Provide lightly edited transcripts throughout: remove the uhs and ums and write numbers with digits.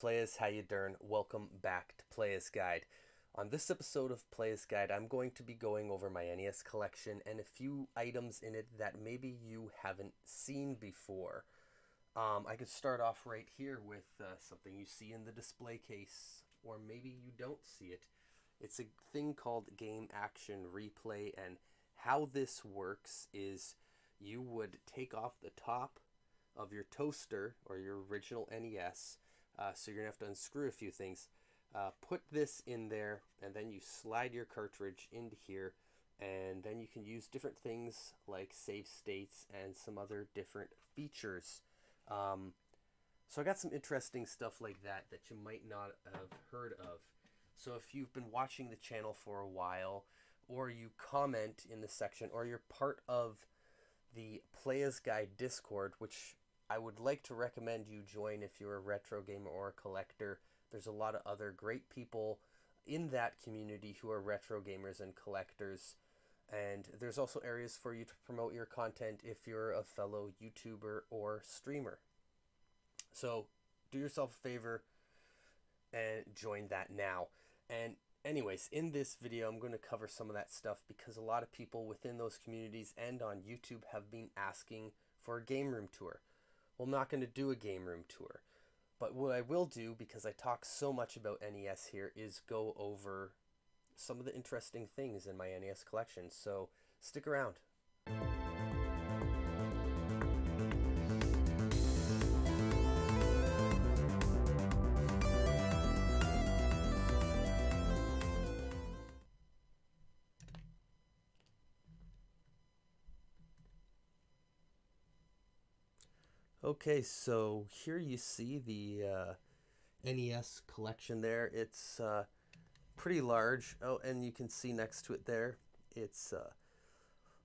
Playas, how you doing? Welcome back to Playas Guide. On this episode of Playas Guide, I'm going to be going over my NES collection and a few items in it that maybe you haven't seen before. I could start off right here with something you see in the display case, or maybe you don't see it. It's a thing called Game Action Replay, and how this works is you would take off the top of your toaster or your original NES. So you're going to have to unscrew a few things. Put this in there, and then you slide your cartridge into here, and then you can use different things like save states and some other different features. So I got some interesting stuff like that you might not have heard of. So if you've been watching the channel for a while, or you comment in the section, or you're part of the Playas Guide Discord, which I would like to recommend you join if you're a retro gamer or a collector. There's a lot of other great people in that community who are retro gamers and collectors. And there's also areas for you to promote your content if you're a fellow YouTuber or streamer. So do yourself a favor and join that now. And anyways, in this video, I'm going to cover some of that stuff because a lot of people within those communities and on YouTube have been asking for a game room tour. Well, I'm not going to do a game room tour, but what I will do, because I talk so much about NES here, is go over some of the interesting things in my NES collection. So stick around. Okay, so here you see the NES collection there. It's pretty large. Oh, and you can see next to it there, it's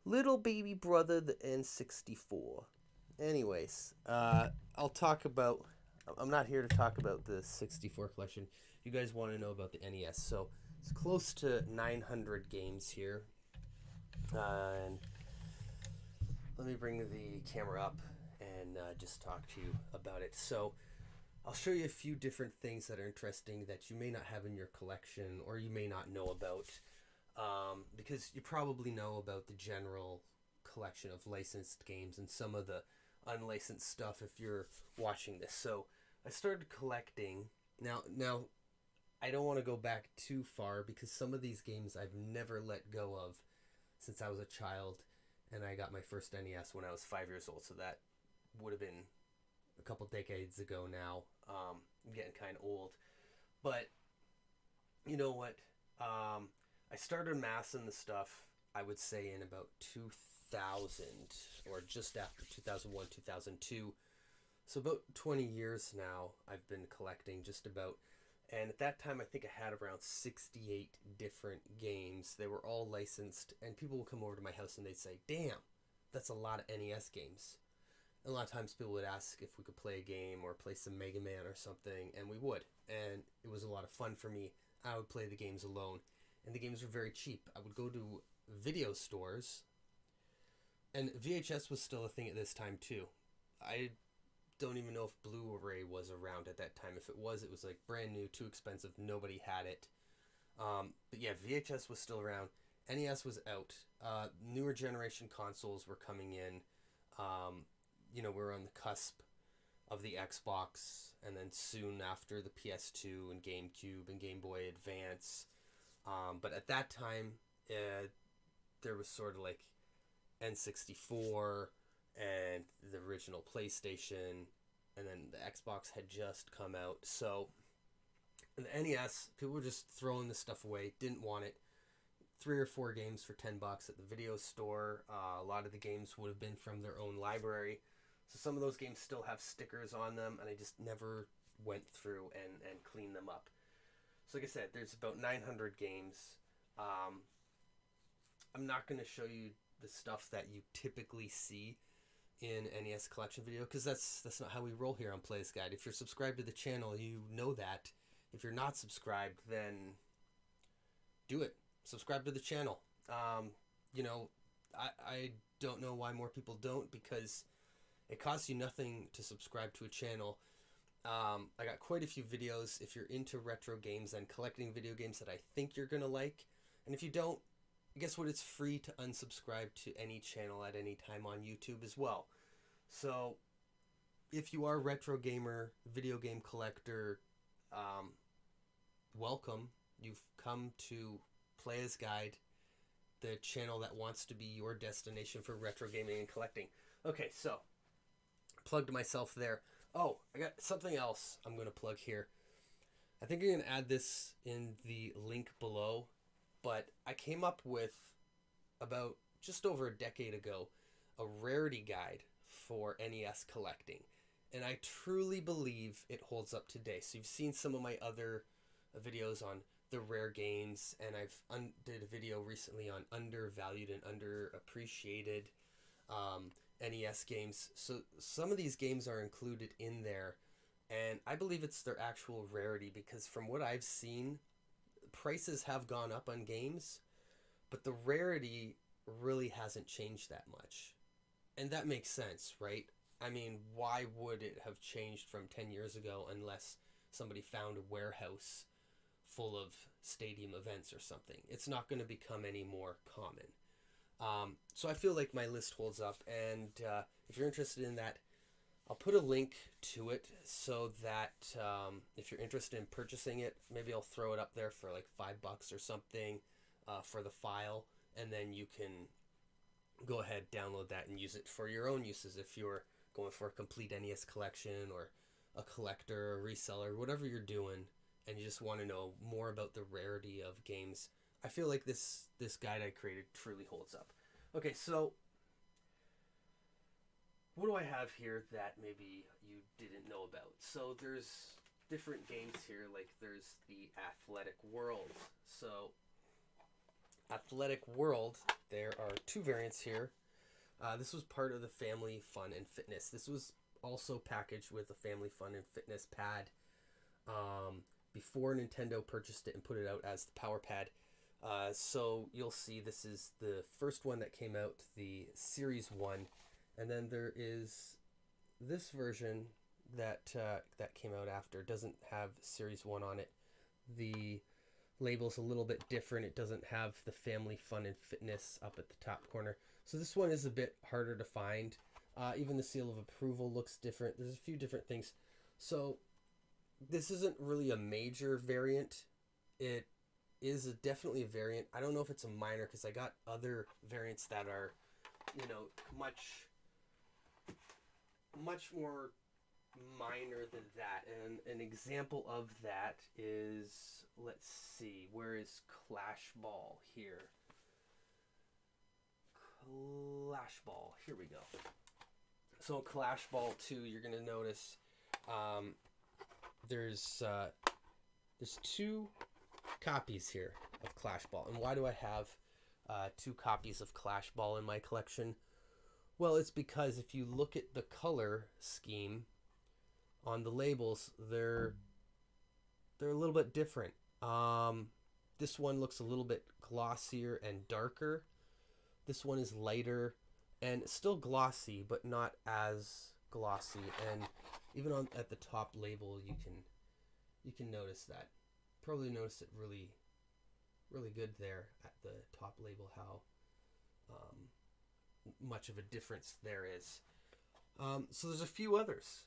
little baby brother, the N64. Anyways, I'll talk about... I'm not here to talk about the 64 collection. You guys want to know about the NES. So it's close to 900 games here. And let me bring the camera up and just talk to you about it. So I'll show you a few different things that are interesting that you may not have in your collection or you may not know about, because you probably know about the general collection of licensed games and some of the unlicensed stuff if you're watching this. So I started collecting. Now I don't want to go back too far because some of these games I've never let go of since I was a child, and I got my first NES when I was 5 years old, so that would have been a couple decades ago now. I'm getting kind of old. But you know what? I started amassing the stuff, I would say, in about 2000, or just after 2001, 2002. So about 20 years now I've been collecting, just about. And at that time I think I had around 68 different games. They were all licensed, and people would come over to my house and they'd say, damn, that's a lot of NES games. A lot of times people would ask if we could play a game or play some Mega Man or something, and we would. And it was a lot of fun for me. I would play the games alone, and the games were very cheap. I would go to video stores, and VHS was still a thing at this time too. I don't even know if Blu-ray was around at that time. If it was like brand new, too expensive, nobody had it. But yeah, VHS was still around. NES was out. Newer generation consoles were coming in. We were on the cusp of the Xbox, and then soon after the PS2 and GameCube and Game Boy Advance. But at that time, there was sort of like N64 and the original PlayStation, and then the Xbox had just come out. So the NES, people were just throwing this stuff away, didn't want it. 3 or 4 games for $10 at the video store. A lot of the games would have been from their own library. So some of those games still have stickers on them, and I just never went through and cleaned them up. So like I said, there's about 900 games. I'm not going to show you the stuff that you typically see in NES collection video, because that's not how we roll here on Playas Guide. If you're subscribed to the channel, you know that. If you're not subscribed, then do it. Subscribe to the channel. I don't know why more people don't, because it costs you nothing to subscribe to a channel. I got quite a few videos if you're into retro games and collecting video games that I think you're gonna like. And if you don't, guess what? It's free to unsubscribe to any channel at any time on YouTube as well. So if you are a retro gamer, video game collector, welcome. You've come to Playas Guide, the channel that wants to be your destination for retro gaming and collecting. Okay, so plugged myself there. Oh, I got something else I'm going to plug here. I think I'm going to add this in the link below, but I came up with, about just over a decade ago, a rarity guide for NES collecting. And I truly believe it holds up today. So you've seen some of my other videos on the rare games, and I've did a video recently on undervalued and underappreciated NES games. So some of these games are included in there, and I believe it's their actual rarity, because from what I've seen, prices have gone up on games, but the rarity really hasn't changed that much. And that makes sense, right? I mean, why would it have changed from 10 years ago unless somebody found a warehouse full of stadium events or something? It's not going to become any more common. So I feel like my list holds up, and if you're interested in that, I'll put a link to it so that if you're interested in purchasing it, maybe I'll throw it up there for like $5 or something for the file, and then you can go ahead, download that, and use it for your own uses if you're going for a complete NES collection or a collector, a reseller, whatever you're doing, and you just want to know more about the rarity of games. I feel like this guide I created truly holds up. Okay, so what do I have here that maybe you didn't know about? So there's different games here, like there's the Athletic World. So Athletic World, there are two variants here. This was part of the Family Fun and Fitness. This was also packaged with a Family Fun and Fitness pad before Nintendo purchased it and put it out as the Power Pad. So you'll see this is the first one that came out, the Series 1. And then there is this version that came out after. It doesn't have Series 1 on it. The label's a little bit different. It doesn't have the Family Fun and Fitness up at the top corner. So this one is a bit harder to find. Even the seal of approval looks different. There's a few different things. So this isn't really a major variant. It is definitely a variant. I don't know if it's a minor, because I got other variants that are, you know, much more minor than that. And an example of that is, let's see, where is Clash Ball here? Clash Ball, here we go. So Clash Ball 2, you're going to notice there's two copies here of Clash Ball. And why do I have two copies of Clash Ball in my collection? Well, it's because if you look at the color scheme on the labels, they're a little bit different. This one looks a little bit glossier and darker. This one is lighter and still glossy, but not as glossy. And even at the top label, you can notice that. Probably notice it really good there at the top label, how much of a difference there is. So there's a few others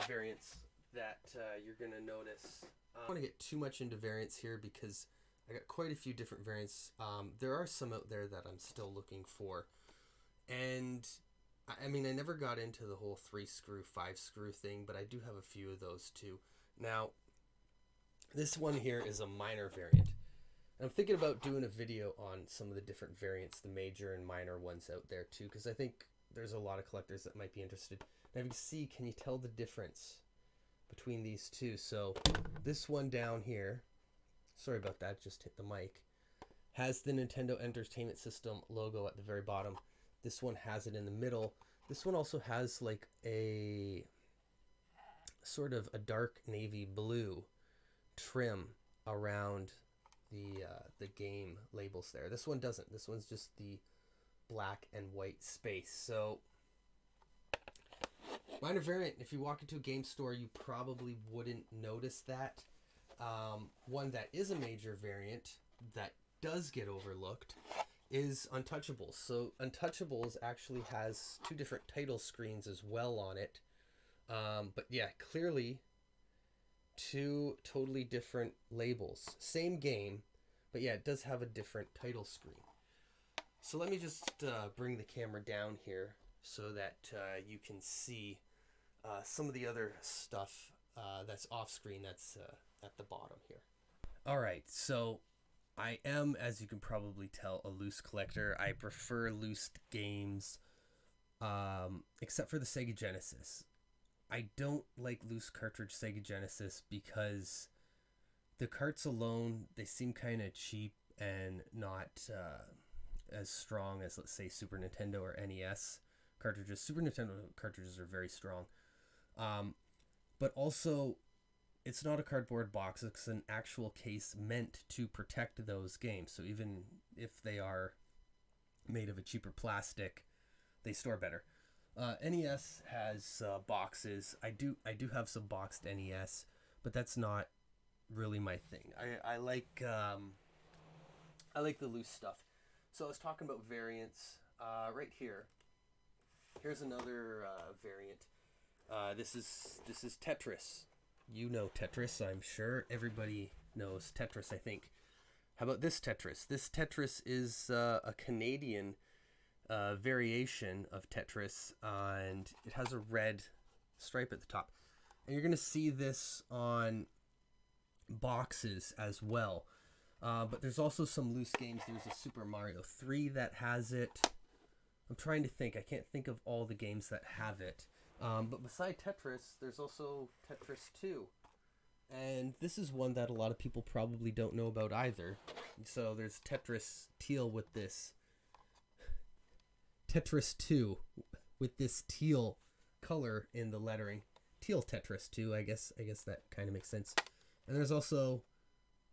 variants that you're going to notice. I don't want to get too much into variants here because I got quite a few different variants. There are some out there that I'm still looking for. And I mean, I never got into the whole 3-screw, 5-screw thing, but I do have a few of those too. Now, this one here is a minor variant. I'm thinking about doing a video on some of the different variants, the major and minor ones out there too, because I think there's a lot of collectors that might be interested. Now, if you see, can you tell the difference between these two? So this one down here, sorry about that, just hit the mic, has the Nintendo Entertainment System logo at the very bottom. This one has it in the middle. This one also has like a sort of a dark navy blue trim around the game labels there. This one doesn't. This one's just the black and white space. So Minor variant, if you walk into a game store, you probably wouldn't notice that. One that is a major variant that does get overlooked is Untouchables. So Untouchables actually has two different title screens as well on it. But yeah, clearly two totally different labels. Same game, but yeah, it does have a different title screen. So let me just bring the camera down here so that you can see some of the other stuff that's off screen that's at the bottom here. All right, so I am, as you can probably tell, a loose collector. I prefer loose games, except for the Sega Genesis. I don't like loose cartridge Sega Genesis because the carts alone, they seem kind of cheap and not as strong as, let's say, Super Nintendo or NES cartridges. Super Nintendo cartridges are very strong. But also, it's not a cardboard box. It's an actual case meant to protect those games. So even if they are made of a cheaper plastic, they store better. NES has boxes. I do have some boxed NES, but that's not really my thing. I like the loose stuff. So I was talking about variants right here. Here's another variant. This is Tetris. You know Tetris, I'm sure. Everybody knows Tetris, I think. How about this Tetris? This Tetris is a Canadian variation of Tetris, and it has a red stripe at the top. And you're going to see this on boxes as well. But there's also some loose games. There's a Super Mario 3 that has it. I'm trying to think. I can't think of all the games that have it. But beside Tetris, there's also Tetris 2. And this is one that a lot of people probably don't know about either. So there's Tetris Teal with this. Tetris 2 with this teal color in the lettering. Teal Tetris 2, I guess that kind of makes sense. And there's also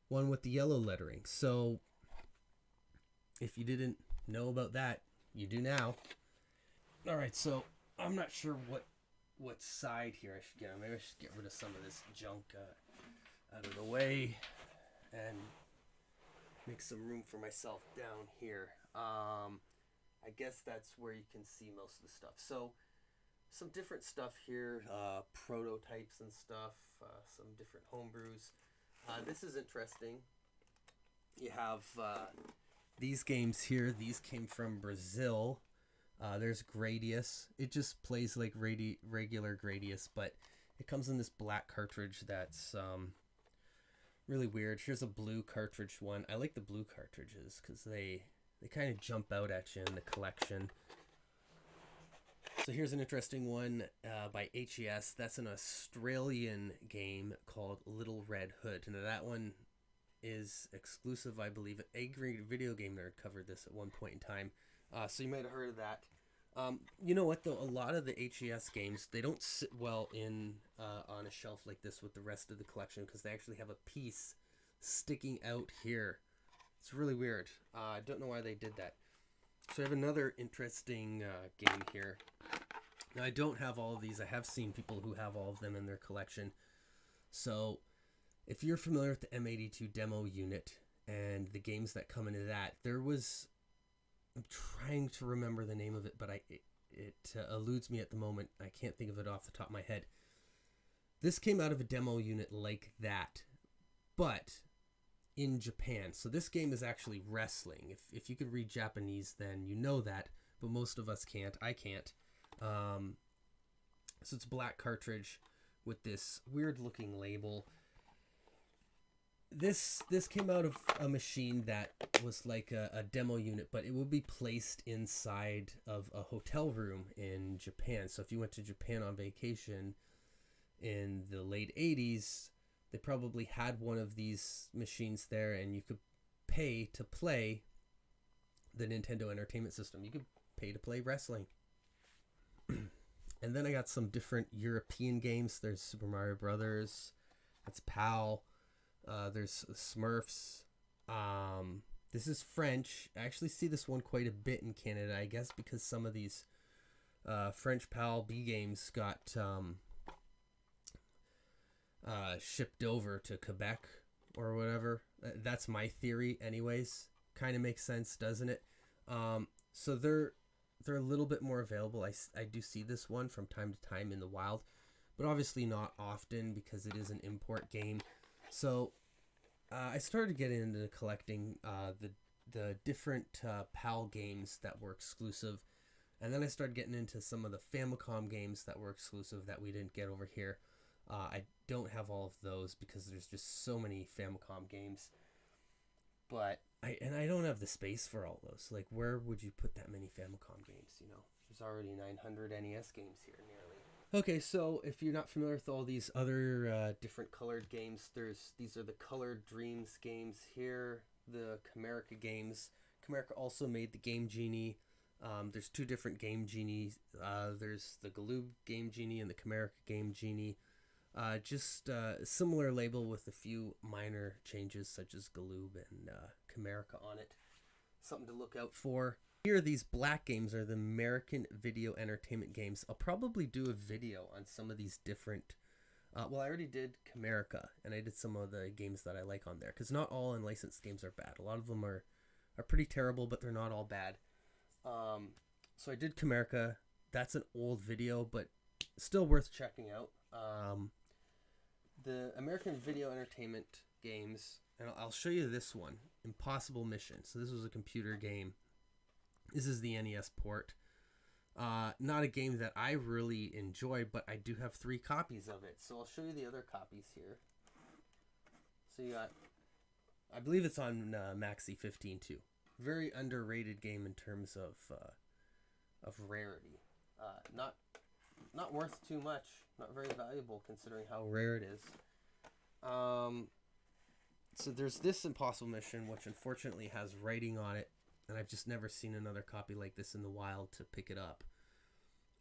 one with the yellow lettering. So if you didn't know about that, you do now. All right, so I'm not sure what side here I should get on. Maybe I should get rid of some of this junk out of the way and make some room for myself down here. I guess that's where you can see most of the stuff. So some different stuff here, prototypes and stuff, some different homebrews. This is interesting. You have these games here. These came from Brazil. There's Gradius. It just plays like regular Gradius, but it comes in this black cartridge that's really weird. Here's a blue cartridge one. I like the blue cartridges because they kind of jump out at you in the collection. So here's an interesting one by HES. That's an Australian game called Little Red Hood. And that one is exclusive, I believe. Angry Video Game Nerd covered this at one point in time. So you might have heard of that. You know what, though? A lot of the HES games, they don't sit well in on a shelf like this with the rest of the collection because they actually have a piece sticking out here. It's really weird. I don't know why they did that. So I have another interesting game here. Now, I don't have all of these. I have seen people who have all of them in their collection. So if you're familiar with the M82 demo unit and the games that come into that, there was... I'm trying to remember the name of it, but it eludes me at the moment. I can't think of it off the top of my head. This came out of a demo unit like that, but in Japan. So this game is actually wrestling. If you could read Japanese, then you know that, but most of us can't. I can't. So it's a black cartridge with this weird-looking label. This came out of a machine that was like a demo unit, but it would be placed inside of a hotel room in Japan. So if you went to Japan on vacation in the late 80s, they probably had one of these machines there, and you could pay to play the Nintendo Entertainment System. You could pay to play wrestling. And then I got some different European games. There's Super Mario Brothers. That's PAL. There's Smurfs. This is French. I actually see this one quite a bit in Canada, I guess, because some of these French pal B Games got shipped over to Quebec or whatever. That's my theory, anyways. Kind of makes sense, doesn't it? So they're a little bit more available. I do see this one from time to time in the wild, but obviously not often because it is an import game. So I started getting into collecting the different PAL games that were exclusive, and then I started getting into some of the Famicom games that were exclusive that we didn't get over here. I don't have all of those because there's just so many Famicom games, but I don't have the space for all those. Like, where would you put that many Famicom games? You know, there's already 900 NES games here nearly. Okay, so if you're not familiar with all these other different colored games, these are the Colored Dreams games here, the Comerica games. Comerica also made the Game Genie. There's two different Game Genies. There's the Galoob Game Genie and the Comerica Game Genie. Just a similar label with a few minor changes such as Galoob and Comerica on it. Something to look out for. Here, these black games are the American Video Entertainment games. I'll probably do a video on some of these different... well, I already did Comerica, and I did some of the games that I like on there, because not all unlicensed games are bad. A lot of them are pretty terrible, but they're not all bad. So I did Comerica. That's an old video, but still worth checking out. The American Video Entertainment games, and I'll show you this one, Impossible Mission. So this was a computer game. This is the NES port. Not a game that I really enjoy, but I do have 3 copies of it. So I'll show you the other copies here. So you got, I believe it's on Maxi 15 too. Very underrated game in terms of rarity. Not worth too much. Not very valuable considering how rare it is. So there's this Impossible Mission, which unfortunately has writing on it, and I've just never seen another copy like this in the wild to pick it up.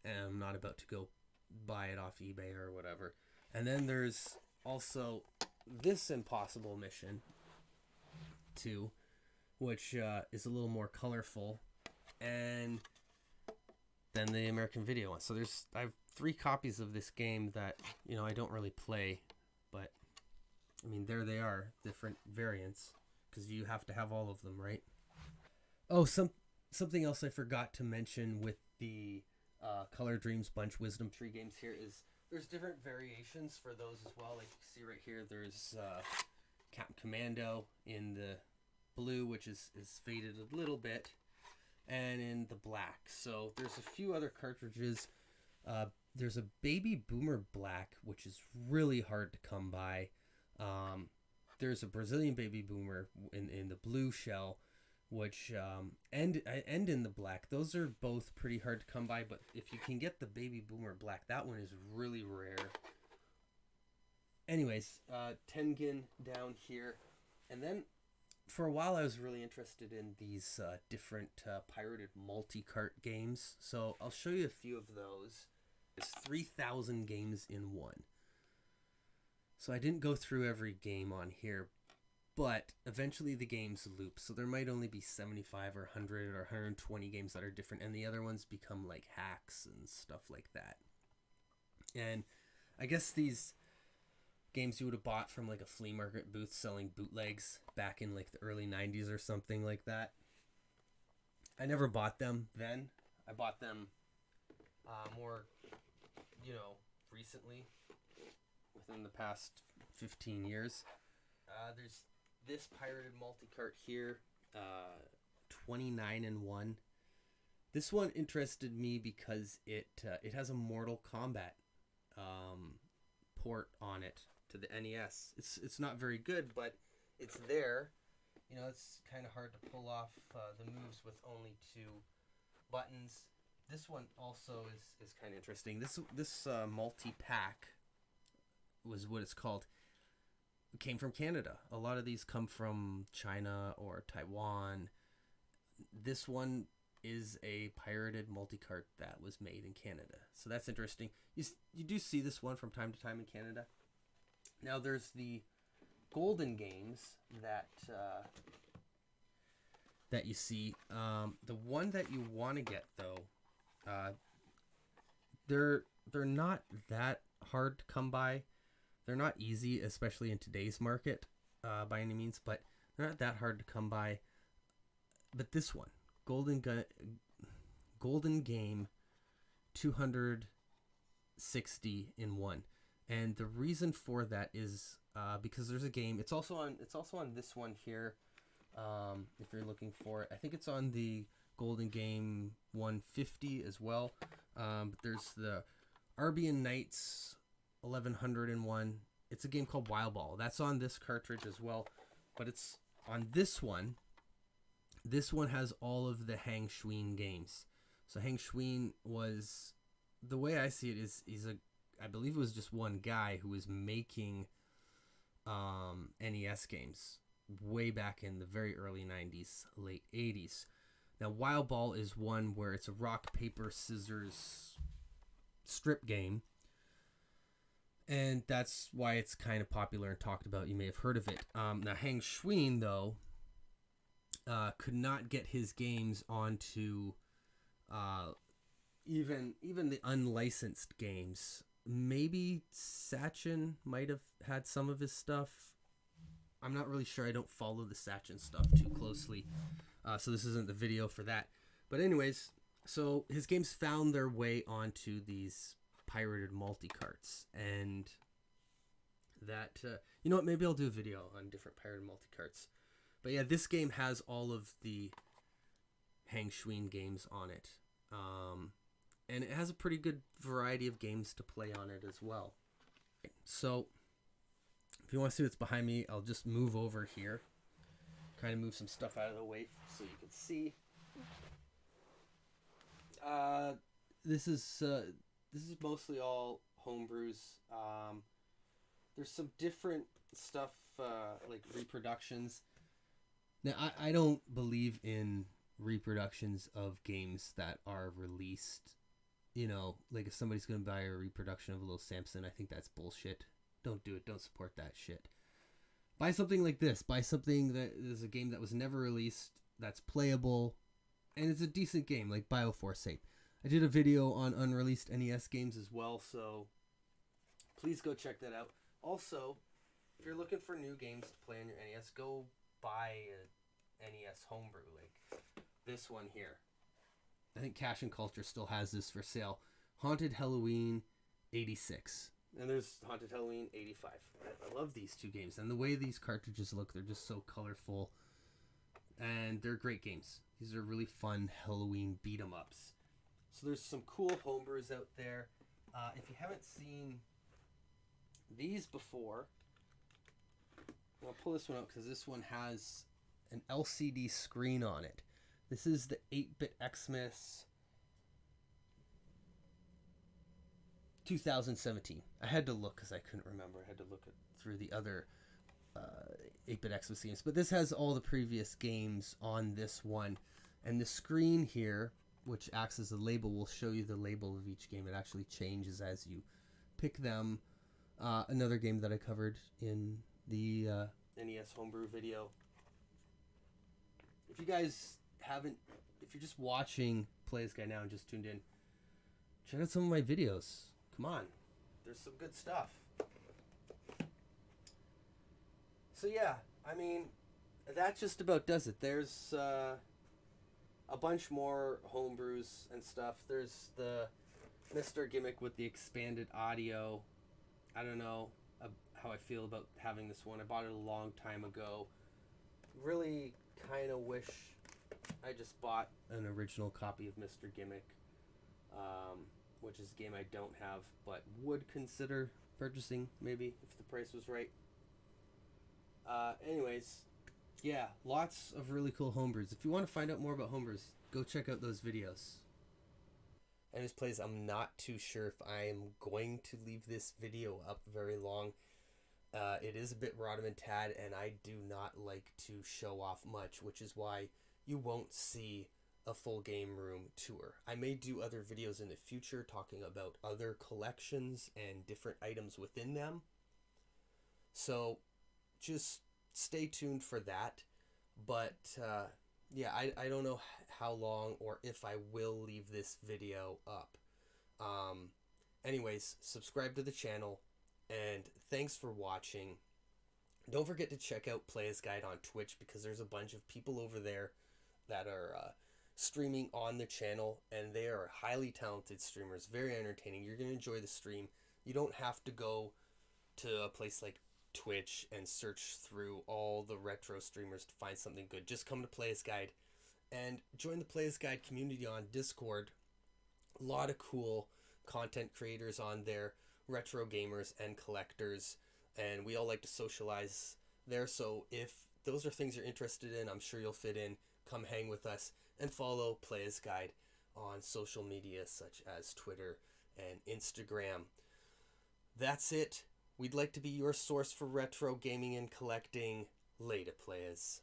And I'm not about to go buy it off eBay or whatever. And then there's also this Impossible Mission 2, which is a little more colorful, and then the American Video one. So I have 3 copies of this game that, you know, I don't really play, but I mean, there they are, different variants, because you have to have all of them, right? Oh, something else I forgot to mention with the Color Dreams Bunch Wisdom Tree games here is there's different variations for those as well. Like you see right here, there's Captain Commando in the blue, which is faded a little bit, and in the black. So there's a few other cartridges. There's a Baby Boomer Black, which is really hard to come by. There's a Brazilian Baby Boomer in the blue shell, which and in the black. Those are both pretty hard to come by, but if you can get the Baby Boomer Black, that one is really rare. Anyways, Tengen down here. And then for a while I was really interested in these different pirated multi-cart games. So I'll show you a few of those. It's 3,000 games in one. So I didn't go through every game on here, but eventually the games loop. So there might only be 75 or 100 or 120 games that are different, and the other ones become like hacks and stuff like that. And I guess these games you would have bought from like a flea market booth selling bootlegs back in like the early 90s or something like that. I never bought them then. I bought them more, you know, recently, within the past 15 years. There's this pirated multi-cart here, 29 in 1. This one interested me because it has a Mortal Kombat port on it to the NES. It's not very good, but it's there. You know, it's kind of hard to pull off the moves with only 2 buttons. This one also is kind of interesting. This multi-pack was what it's called. It came from Canada. A lot of these come from China or Taiwan. This one is a pirated multi-cart that was made in Canada. So that's interesting. You do see this one from time to time in Canada. Now there's the golden games that you see. The one that you want to get, though, they're not that hard to come by. They're not easy, especially in today's market, by any means, but they're not that hard to come by. But this one, Golden Game 260 in one. And the reason for that is because there's a game. It's also on this one here. If you're looking for it, I think it's on the Golden Game 150 as well. But there's the Arabian Nights 1101. It's a game called Wild Ball. That's on this cartridge as well, but it's on this one. This one has all of the Hang Schween games. So Hang Schween was, the way I see it is, I believe it was just one guy who was making NES games way back in the very early 90s, late 80s. Now, Wild Ball is one where it's a rock, paper, scissors strip game. And that's why it's kind of popular and talked about. You may have heard of it. Now, Hang Schween, though, could not get his games onto even the unlicensed games. Maybe Sachin might have had some of his stuff. I'm not really sure. I don't follow the Sachin stuff too closely. So this isn't the video for that. But anyways, so his games found their way onto these pirated multi-carts. And that, you know what, maybe I'll do a video on different pirated multi-carts. But yeah, this game has all of the Hang Schween games on it. And it has a pretty good variety of games to play on it as well. So, if you want to see what's behind me, I'll just move over here. Kind of move some stuff out of the way so you can see. This is mostly all homebrews. There's some different stuff like reproductions. Now, I don't believe in reproductions of games that are released. You know, like if somebody's going to buy a reproduction of a Little Samson, I think that's bullshit. Don't do it. Don't support that shit. Buy something like this. Buy something that is a game that was never released, that's playable, and it's a decent game, like Bioforce 8. I did a video on unreleased NES games as well, so please go check that out. Also, if you're looking for new games to play on your NES, go buy a NES homebrew, like this one here. I think Cash and Culture still has this for sale. Haunted Halloween 86. And there's Haunted Halloween 85. I love these two games. And the way these cartridges look, they're just so colorful. And they're great games. These are really fun Halloween beat-em-ups. So there's some cool homebrews out there. If you haven't seen these before, I'll pull this one out because this one has an LCD screen on it. This is the 8-Bit Xmas 2017. I had to look because I couldn't remember. I had to look through the other 8-Bit Xmas games. But this has all the previous games on this one. And the screen here, which acts as a label, will show you the label of each game. It actually changes as you pick them. Another game that I covered in the NES Homebrew video. If you guys haven't, if you're just watching Playas Guy now and just tuned in, check out some of my videos. Come on, there's some good stuff. So yeah, I mean, that just about does it. There's a bunch more homebrews and stuff. There's the Mr. Gimmick with the expanded audio. I don't know how I feel about having this one. I bought it a long time ago. Really kind of wish I just bought an original copy of Mr. Gimmick, which is a game I don't have, but would consider purchasing maybe if the price was right. Anyways, yeah, lots of really cool homebrews. If you want to find out more about homebrews, go check out those videos. And this plays, I'm not too sure if I am going to leave this video up very long. It is a bit rudiment-tad, and I do not like to show off much, which is why you won't see a full game room tour. I may do other videos in the future talking about other collections and different items within them. So just stay tuned for that. But yeah, I don't know how long or if I will leave this video up. Anyways, subscribe to the channel, and thanks for watching. Don't forget to check out Playas Guide on Twitch, because there's a bunch of people over there that are streaming on the channel, and they are highly talented streamers, very entertaining. You're going to enjoy the stream. You don't have to go to a place like Twitch and search through all the retro streamers to find something good. Just come to Playas Guide and join the Playas Guide community on Discord. A lot of cool content creators on there, retro gamers and collectors, and we all like to socialize there. So if those are things you're interested in, I'm sure you'll fit in. Come hang with us and follow Playas Guide on social media such as Twitter and Instagram. That's it. We'd like to be your source for retro gaming and collecting. Later, Playas.